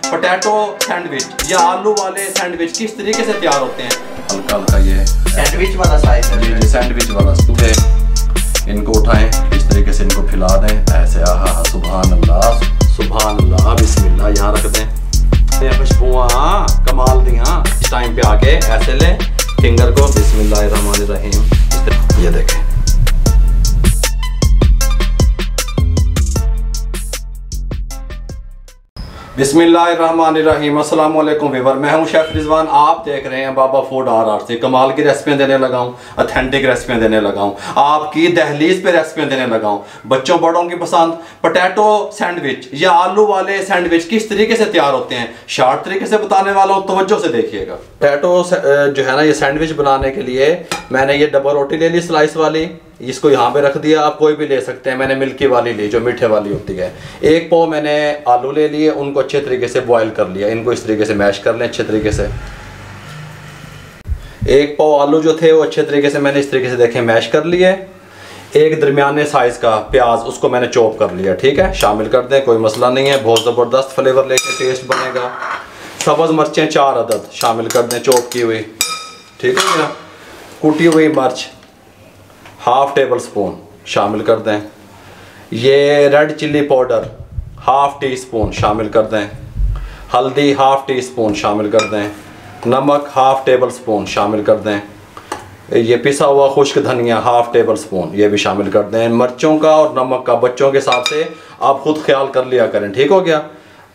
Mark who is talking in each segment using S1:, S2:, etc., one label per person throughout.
S1: Potato sandwich या आलू वाले सैंडविच किस तरीके से तैयार होते हैं। हल्का हल्का ये
S2: सैंडविच वाला साइज है।
S1: जी सैंडविच वाला। सुबह इनको उठाएं, इस तरीके से इनको फैला दें ऐसे। आहा सुभान अल्लाह सुभान अल्लाह बिस्मिल्लाह। यहाँ रख दें। खुशबुआं कमाल दियाँ। इस टाइम पे आके ऐसे लें फिंगर को, बिस्मिल्लाहिर्रहमानिर्रहीम। ये देखें बिस्मिल्लाहिर्रहमानिर्रहीम। अस्सलाम वालेकुम व्यूअर, मैं हूं शेफ रिजवान। आप देख रहे हैं बाबा फूड RR से। कमाल की रेसिपियां देने लगा हूं, ऑथेंटिक रेसिपियां देने लगा हूं, आपकी दहलीज पे रेसिपियां देने लगा हूं। बच्चों बड़ों की पसंद पोटैटो सैंडविच या आलू वाले सैंडविच किस तरीके से तैयार होते हैं, शार्ट तरीके से बताने वाला हूं, तवज्जो से देखिएगा। पोटैटो जो है ना, ये सैंडविच बनाने के लिए मैंने ये डबल रोटी ले ली स्लाइस वाली, इसको यहाँ पे रख दिया। आप कोई भी ले सकते हैं, मैंने मिल्की वाली ली जो मीठे वाली होती है। एक पाव मैंने आलू ले लिए, उनको अच्छे तरीके से बॉईल कर लिया। इनको इस तरीके से मैश कर लें अच्छे तरीके से। एक पाव आलू जो थे वो अच्छे तरीके से मैंने इस तरीके से देखें मैश कर लिए। एक दरमियाने साइज का प्याज, उसको मैंने चॉप कर लिया। ठीक है, शामिल कर दें, कोई मसला नहीं है। बहुत ज़बरदस्त फ्लेवर लेके टेस्ट बनेगा। सब्ज़ मिर्चें 4 अदद शामिल कर दें, चॉप की हुई। ठीक है ना। कुटी हुई मिर्च हाफ टेबल स्पून शामिल कर दें। ये red chilli powder half tea spoon शामिल कर दें। हल्दी हाफ टी स्पून शामिल कर दें। नमक हाफ टेबल स्पून शामिल कर दें। ये पिसा हुआ खुश्क धनिया हाफ टेबल स्पून ये भी शामिल कर दें। मिर्चों का और नमक का बच्चों के हिसाब से आप खुद ख्याल कर लिया करें। ठीक हो गया।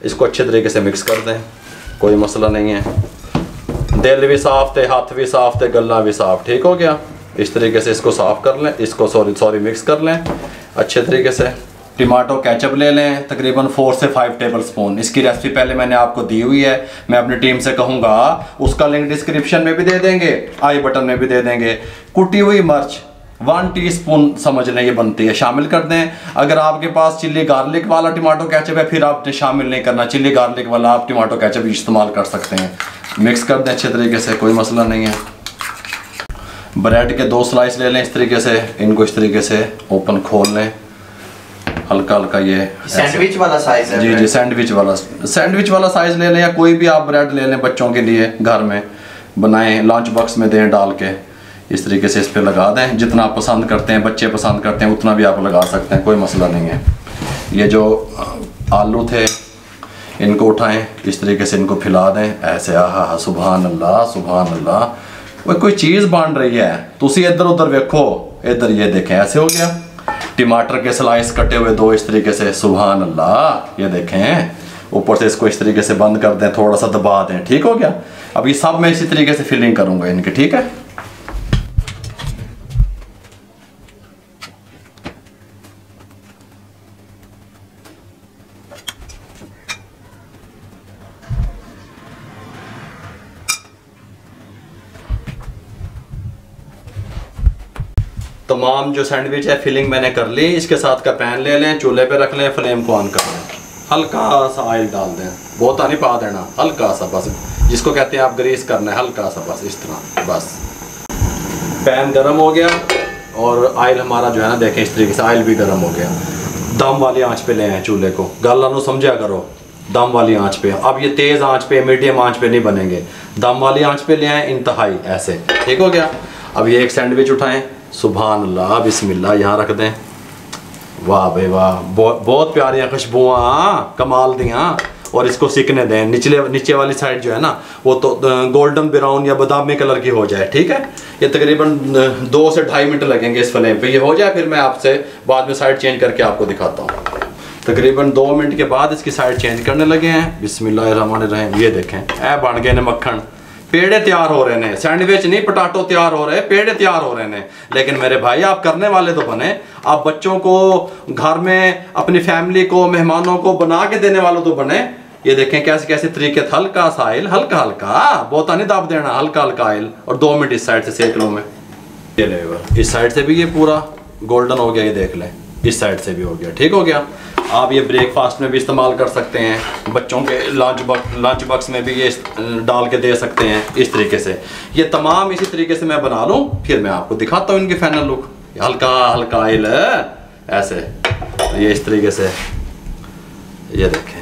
S1: इसको अच्छे तरीके से मिक्स कर दें, कोई मसला नहीं है। दिल भी साफ थे, हाथ भी साफ थे, गला भी साफ। ठीक हो गया। इस तरीके से इसको साफ कर लें, इसको सॉरी मिक्स कर लें अच्छे तरीके से। टमाटो केचप ले लें तकरीबन 4 से 5 टेबल स्पून। इसकी रेसिपी पहले मैंने आपको दी हुई है, मैं अपनी टीम से कहूँगा उसका लिंक डिस्क्रिप्शन में भी दे देंगे, आई बटन में भी दे देंगे। कुटी हुई मिर्च 1 टीस्पून समझ लें ये बनती है, शामिल कर दें। अगर आपके पास चिल्ली गार्लिक वाला टमाटो केचप है फिर आपने शामिल नहीं करना, चिल्ली गार्लिक वाला आप टमाटो केचप इस्तेमाल कर सकते हैं। मिक्स कर दें अच्छे तरीके से, कोई मसला नहीं है। ब्रेड के 2 स्लाइस ले लें इस तरीके से, इनको इस तरीके से ओपन खोल लें हल्का हल्का। ये
S2: सैंडविच वाला साइज है।
S1: जी सैंडविच वाला साइज ले लें, या कोई भी आप ब्रेड ले लें बच्चों के लिए घर में बनाएं, लंच बॉक्स में दें डाल के। इस तरीके से इस पर लगा दें, जितना आप पसंद करते हैं, बच्चे पसंद करते हैं उतना भी आप लगा सकते हैं, कोई मसला नहीं है। ये जो आलू थे इनको उठाएं, इस तरीके से इनको फैला दें ऐसे। आहा सुभान अल्लाह सुभान अल्लाह। वो कोई चीज़ बन रही है, तुसी इधर उधर देखो, इधर ये देखें ऐसे हो गया। टमाटर के स्लाइस कटे हुए 2 इस तरीके से, सुभान अल्लाह। ये देखें, ऊपर से इसको इस तरीके से बंद कर दें, थोड़ा सा दबा दें। ठीक हो गया। अब ये सब मैं इसी तरीके से फिलिंग करूंगा इनके। ठीक है। तमाम जो सैंडविच है फिलिंग मैंने कर ली। इसके साथ का पैन ले लें, चूल्हे पे रख लें, फ्लेम को ऑन कर लें, हल्का सा ऑयल डाल दें, बहुत नहीं पा देना, हल्का सा बस, जिसको कहते हैं आप ग्रीस करना है, हल्का सा बस इस तरह बस। पैन गर्म हो गया और ऑयल हमारा जो है ना देखें इस तरीके से ऑयल भी गर्म हो गया। दम वाली आंच पे ले आए चूल्हे को, गल समझा करो, दम वाली आंच पे। अब ये तेज़ आंच पे मीडियम आंच पे नहीं बनेंगे, दम वाली आंच पे ले आए इंतहाई ऐसे। ठीक हो गया। अब ये एक सैंडविच उठाएं, सुभान अल्लाह बिस्मिल्लाह, यहाँ रख दें। वाह भाई वाह, बहुत प्यारी खुशबुआं कमाल दियाँ। और इसको सिकने दें, नीचे वाली साइड जो है ना वो तो गोल्डन ब्राउन या बादामी कलर की हो जाए। ठीक है। ये तकरीबन 2 से 2.5 मिनट लगेंगे इस फ्लेम पे, ये हो जाए फिर मैं आपसे बाद में साइड चेंज करके आपको दिखाता हूँ। तकरीबन 2 मिनट के बाद इसकी साइड चेंज करने लगे हैं। बिस्मिल्लाहिर्रहमानिर्रहीम। ये देखें ऐ बन गए ने मक्खन, पेड़े तैयार हो रहे हैं। सैंडविच नहीं पोटैटो तैयार हो रहे, पेड़े तैयार हो रहे हैं। लेकिन मेरे भाई आप करने वाले तो बने, आप बच्चों को घर में अपनी फैमिली को मेहमानों को बना के देने वालों तो बने। ये देखें कैसे कैसे तरीके, हल्का सा ऑयल, हल्का हल्का, बहुत नहीं दाब देना, हल्का हल्का ऑयल। और 2 मिनट इस साइड से सेक लो मैं। ये ले इस साइड से भी ये पूरा गोल्डन हो गया, ये देख लें, इस साइड से भी हो गया। ठीक हो गया। आप ये ब्रेकफास्ट में भी इस्तेमाल कर सकते हैं, बच्चों के लंच बॉक्स में भी ये डाल के दे सकते हैं इस तरीके से। ये तमाम इसी तरीके से मैं बना लूँ, फिर मैं आपको दिखाता हूँ इनकी फाइनल लुक। हल्का हल्का ऑयल ऐसे, ये इस तरीके से, ये देखें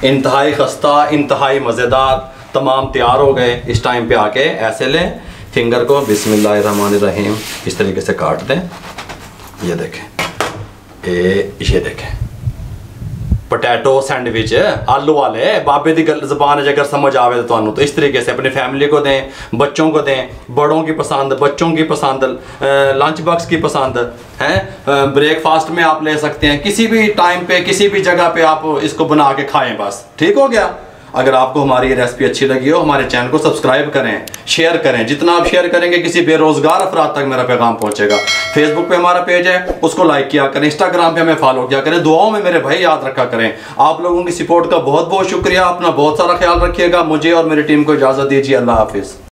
S1: इंतहाई खस्ता, इंतहाई मज़ेदार, तमाम तैयार हो गए। इस टाइम पे आके ऐसे लें, फिंगर को बिस्मिल्लाहिर्रहमानिर्रहीम इस तरीके से काट दें। ये देखें, ये देखें पोटैटो सैंडविच आलू वाले बाबे की ज़बान अगर समझ आवे तो इस तरीके से अपनी फैमिली को दें, बच्चों को दें, बड़ों की पसंद, बच्चों की पसंद, लंच बॉक्स की पसंद है, ब्रेकफास्ट में आप ले सकते हैं, किसी भी टाइम पे किसी भी जगह पे आप इसको बना के खाएं, बस ठीक हो गया। अगर आपको हमारी ये रेसिपी अच्छी लगी हो, हमारे चैनल को सब्सक्राइब करें, शेयर करें। जितना आप शेयर करेंगे किसी बेरोजगार अफराद तक मेरा पैगाम पहुंचेगा। फेसबुक पे हमारा पेज है, उसको लाइक किया करें, इंस्टाग्राम पे हमें फॉलो किया करें। दुआओं में मेरे भाई याद रखा करें। आप लोगों की सपोर्ट का बहुत बहुत शुक्रिया। अपना बहुत सारा ख्याल रखिएगा। मुझे और मेरी टीम को इजाज़त दीजिए। अल्लाह हाफिज़।